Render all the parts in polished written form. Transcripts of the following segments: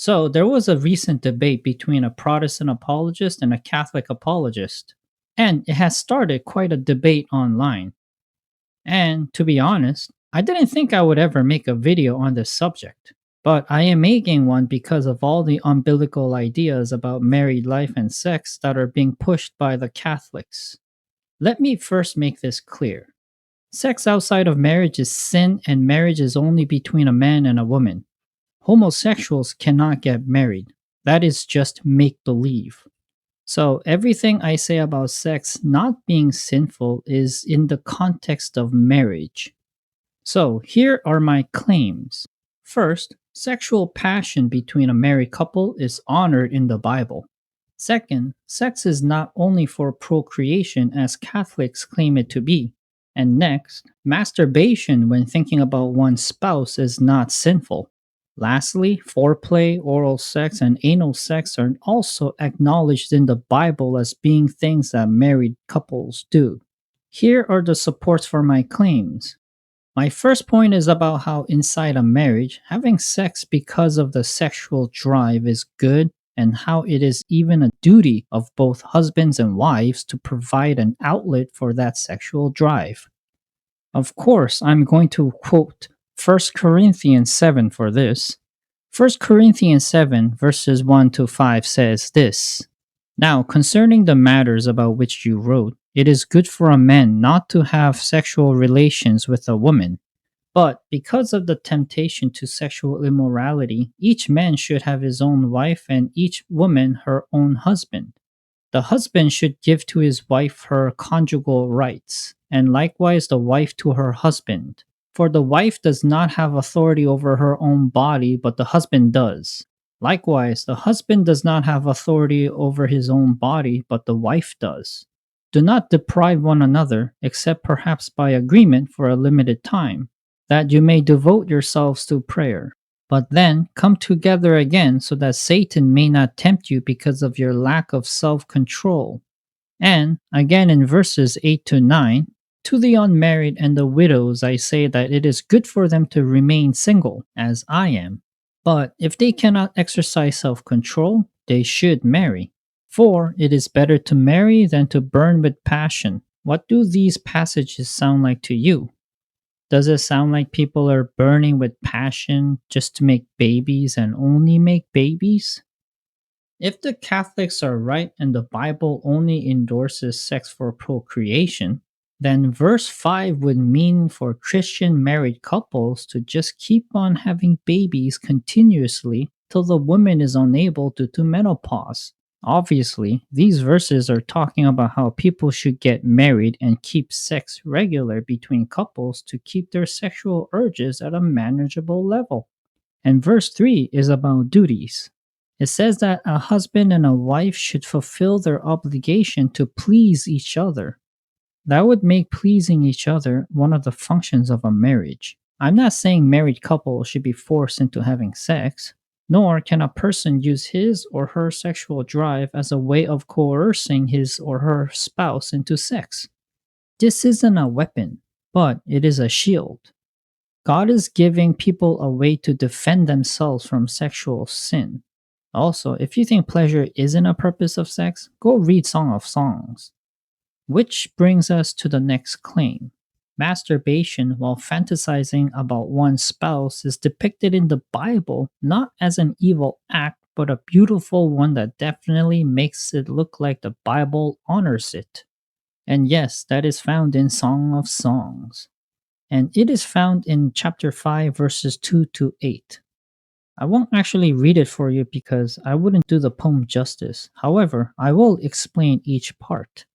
So, there was a recent debate between a Protestant apologist and a Catholic apologist, and it has started quite a debate online. And to be honest, I didn't think I would ever make a video on this subject, but I am making one because of all the umbilical ideas about married life and sex that are being pushed by the Catholics. Let me first make this clear. Sex outside of marriage is sin, and marriage is only between a man and a woman. Homosexuals cannot get married. That is just make believe. So, everything I say about sex not being sinful is in the context of marriage. So, here are my claims. First, sexual passion between a married couple is honored in the Bible. Second, sex is not only for procreation as Catholics claim it to be. And next, masturbation when thinking about one's spouse is not sinful. Lastly, foreplay, oral sex, and anal sex are also acknowledged in the Bible as being things that married couples do. Here are the supports for my claims. My first point is about how inside a marriage, having sex because of the sexual drive is good, and how it is even a duty of both husbands and wives to provide an outlet for that sexual drive. Of course, I'm going to quote 1 Corinthians 7 for this. 1 Corinthians 7, verses 1 to 5 says this: Now, concerning the matters about which you wrote, it is good for a man not to have sexual relations with a woman. But because of the temptation to sexual immorality, each man should have his own wife and each woman her own husband. The husband should give to his wife her conjugal rights, and likewise the wife to her husband. For the wife does not have authority over her own body, but the husband does. Likewise, the husband does not have authority over his own body, but the wife does. Do not deprive one another, except perhaps by agreement for a limited time, that you may devote yourselves to prayer. But then come together again so that Satan may not tempt you because of your lack of self control. And again in verses 8 to 9, to the unmarried and the widows I say that it is good for them to remain single, as I am. But if they cannot exercise self control, they should marry. For it is better to marry than to burn with passion. What do these passages sound like to you? Does it sound like people are burning with passion just to make babies and only make babies? If the Catholics are right and the Bible only endorses sex for procreation, then verse 5 would mean for Christian married couples to just keep on having babies continuously till the woman is unable due to menopause. Obviously, these verses are talking about how people should get married and keep sex regular between couples to keep their sexual urges at a manageable level. And verse 3 is about duties. It says that a husband and a wife should fulfill their obligation to please each other. That would make pleasing each other one of the functions of a marriage. I'm not saying married couples should be forced into having sex, nor can a person use his or her sexual drive as a way of coercing his or her spouse into sex. This isn't a weapon, but it is a shield. God is giving people a way to defend themselves from sexual sin. Also, if you think pleasure isn't a purpose of sex, go read Song of Songs. Which brings us to the next claim. Masturbation while fantasizing about one's spouse is depicted in the Bible not as an evil act, but a beautiful one that definitely makes it look like the Bible honors it. And yes, that is found in Song of Songs. And it is found in chapter 5, verses 2 to 8. I won't actually read it for you because I wouldn't do the poem justice. However, I will explain each part.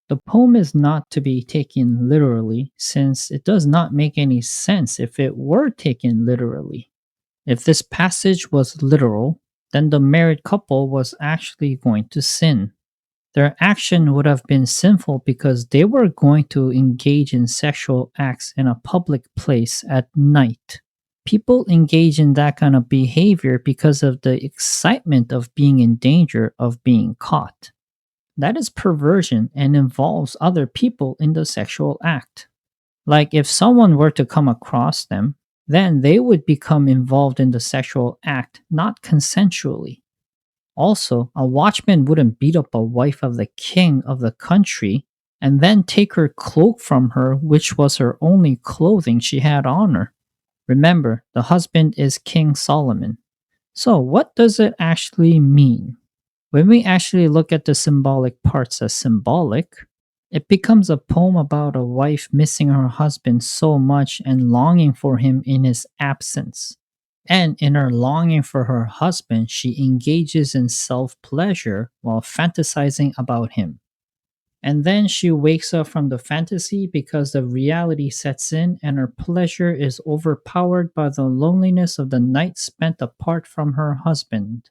The poem is not to be taken literally, since it does not make any sense if it were taken literally. If this passage was literal, then the married couple was actually going to sin. Their action would have been sinful because they were going to engage in sexual acts in a public place at night. People engage in that kind of behavior because of the excitement of being in danger of being caught. That is perversion and involves other people in the sexual act. Like if someone were to come across them, then they would become involved in the sexual act not consensually. Also, a watchman wouldn't beat up a wife of the king of the country and then take her cloak from her, which was her only clothing she had on her. Remember, the husband is King Solomon. So, what does it actually mean? When we actually look at the symbolic parts as symbolic, it becomes a poem about a wife missing her husband so much and longing for him in his absence. And in her longing for her husband, she engages in self pleasure while fantasizing about him. And then she wakes up from the fantasy because the reality sets in and her pleasure is overpowered by the loneliness of the night spent apart from her husband.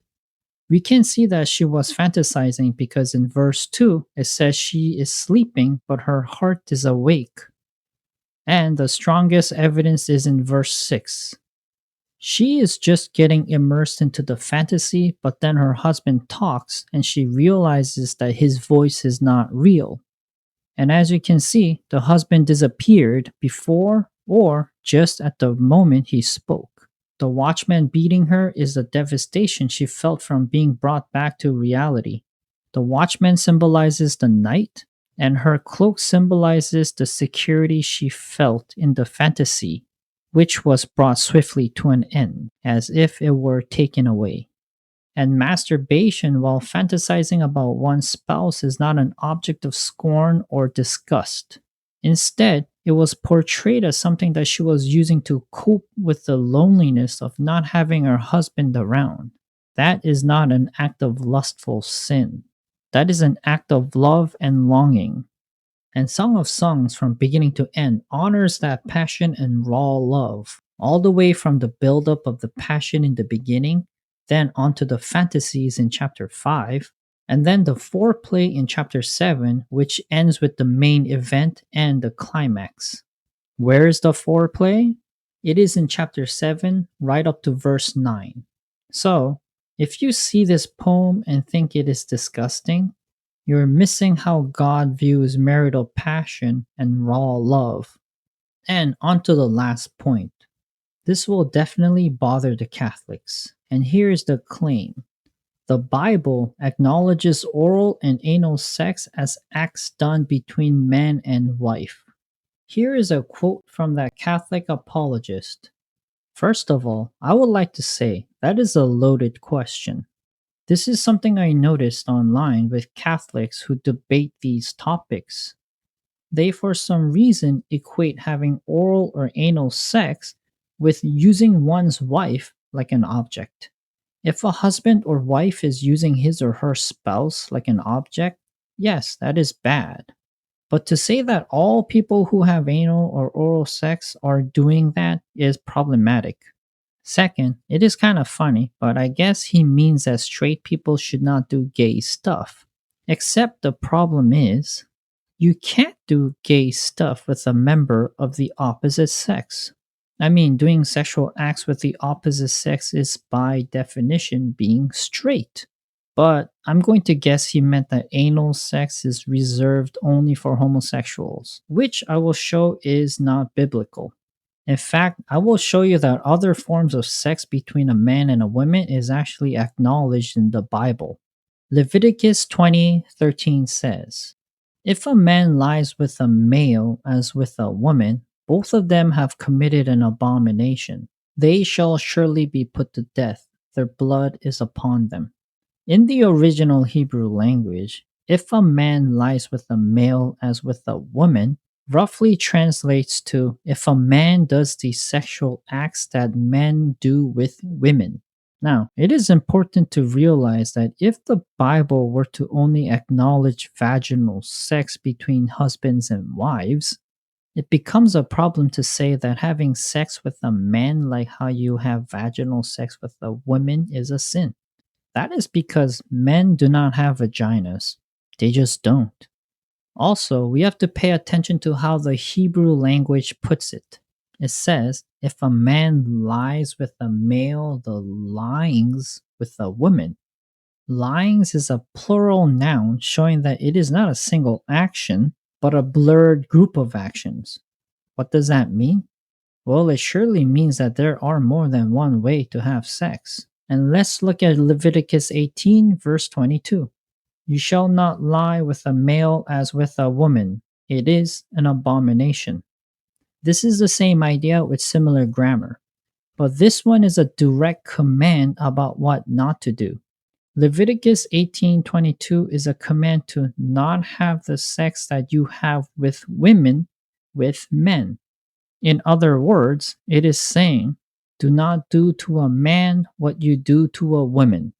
We can see that she was fantasizing because in verse 2 it says she is sleeping but her heart is awake. And the strongest evidence is in verse 6. She is just getting immersed into the fantasy, but then her husband talks and she realizes that his voice is not real. And as you can see, the husband disappeared before or just at the moment he spoke. The watchman beating her is the devastation she felt from being brought back to reality. The watchman symbolizes the night, and her cloak symbolizes the security she felt in the fantasy, which was brought swiftly to an end, as if it were taken away. And masturbation while fantasizing about one's spouse is not an object of scorn or disgust. Instead, it was portrayed as something that she was using to cope with the loneliness of not having her husband around. That is not an act of lustful sin. That is an act of love and longing. And Song of Songs from beginning to end honors that passion and raw love, all the way from the buildup of the passion in the beginning, then onto the fantasies in chapter 5, and then the foreplay in chapter 7, which ends with the main event and the climax. Where is the foreplay? It is in chapter 7, right up to verse 9. So, if you see this poem and think it is disgusting, you're missing how God views marital passion and raw love. And on to the last point. This will definitely bother the Catholics. And here's the claim: the Bible acknowledges oral and anal sex as acts done between man and wife. Here is a quote from that Catholic apologist. First of all, I would like to say that is a loaded question. This is something I noticed online with Catholics who debate these topics. They, for some reason, equate having oral or anal sex with using one's wife like an object. If a husband or wife is using his or her spouse like an object, yes, that is bad. But to say that all people who have anal or oral sex are doing that is problematic. Second, it is kind of funny, but I guess he means that straight people should not do gay stuff. Except the problem is, you can't do gay stuff with a member of the opposite sex. I mean, doing sexual acts with the opposite sex is by definition being straight. But I'm going to guess he meant that anal sex is reserved only for homosexuals, which I will show is not biblical. In fact, I will show you that other forms of sex between a man and a woman is actually acknowledged in the Bible. Leviticus 20:13 says, "If a man lies with a male as with a woman, both of them have committed an abomination. They shall surely be put to death. Their blood is upon them." In the original Hebrew language, if a man lies with a male as with a woman, roughly translates to if a man does the sexual acts that men do with women. Now, it is important to realize that if the Bible were to only acknowledge vaginal sex between husbands and wives, it becomes a problem to say that having sex with a man like how you have vaginal sex with a woman is a sin. That is because men do not have vaginas. They just don't. Also, we have to pay attention to how the Hebrew language puts it. It says, if a man lies with a male, the lyings with a woman. Lyings is a plural noun showing that it is not a single action, but a blurred group of actions. What does that mean? Well, it surely means that there are more than one way to have sex. And let's look at Leviticus 18, verse 22. You shall not lie with a male as with a woman, it is an abomination. This is the same idea with similar grammar, but this one is a direct command about what not to do. Leviticus 18:22 is a command to not have the sex that you have with women with men. In other words, it is saying, do not do to a man what you do to a woman.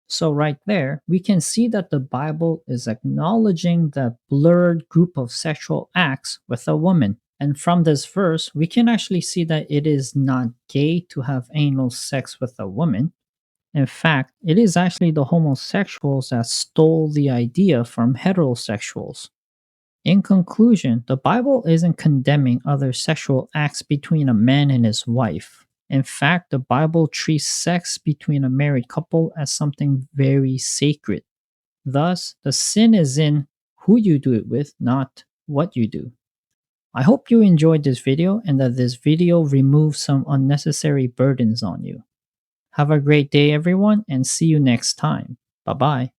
So, right there, we can see that the Bible is acknowledging the blurred group of sexual acts with a woman. And from this verse, we can actually see that it is not gay to have anal sex with a woman. In fact, it is actually the homosexuals that stole the idea from heterosexuals. In conclusion, the Bible isn't condemning other sexual acts between a man and his wife. In fact, the Bible treats sex between a married couple as something very sacred. Thus, the sin is in who you do it with, not what you do. I hope you enjoyed this video and that this video removes some unnecessary burdens on you. Have a great day, everyone, and see you next time. Bye bye.